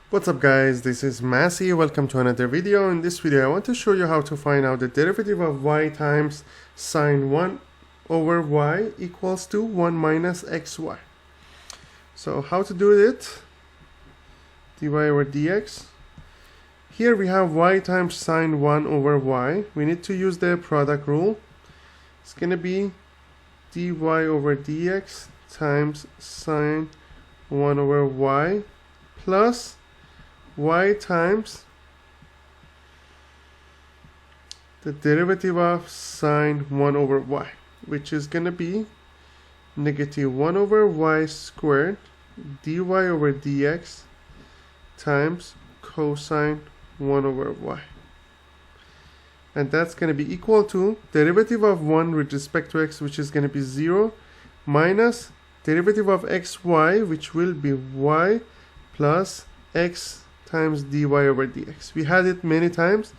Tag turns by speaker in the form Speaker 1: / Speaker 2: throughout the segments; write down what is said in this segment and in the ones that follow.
Speaker 1: What's up guys, this is Massey. Welcome to another video. In this video I want to show you how to find out the derivative of y times sine 1 over y equals to 1 minus xy. So how to do it? dy over dx. Here we have y times sine 1 over y. We need to use the product rule. It's going to be dy over dx times sine 1 over y plus y times the derivative of sine 1 over y, which is going to be negative 1 over y squared dy over dx times cosine 1 over y. And that's going to be equal to derivative of 1 with respect to x, which is going to be 0, minus derivative of xy, which will be y plus x times dy over dx. We had it many times.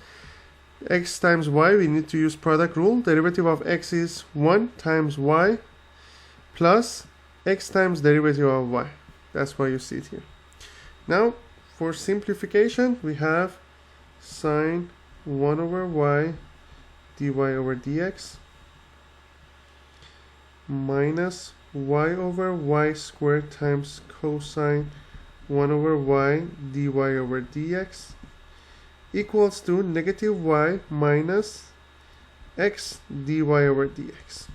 Speaker 1: X times y, we need to use product rule. Derivative of x is 1 times y plus x times derivative of y. That's why you see it here. Now, for simplification, we have sine 1 over y dy over dx minus y over y squared times cosine 1 over y dy over dx equals to negative y minus x dy over dx.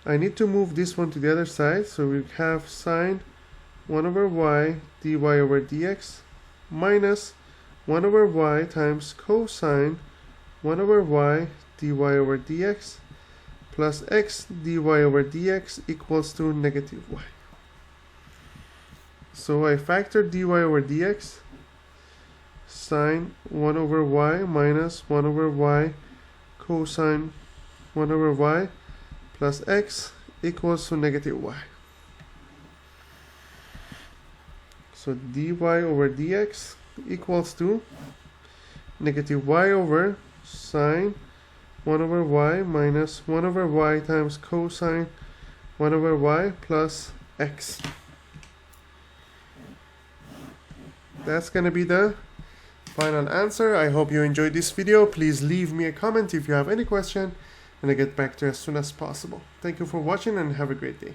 Speaker 1: I need to move this one to the other side, so we have sine 1 over y dy over dx minus 1 over y times cosine 1 over y dy over dx plus x dy over dx equals to negative y. So I factor dy over dx, sine 1 over y minus 1 over y cosine 1 over y plus x equals to negative y. So dy over dx equals to negative y over sine 1 over y minus 1 over y times cosine 1 over y plus x. That's going to be the final answer. I hope you enjoyed this video. Please leave me a comment if you have any question, and I'll get back to you as soon as possible. Thank you for watching and have a great day.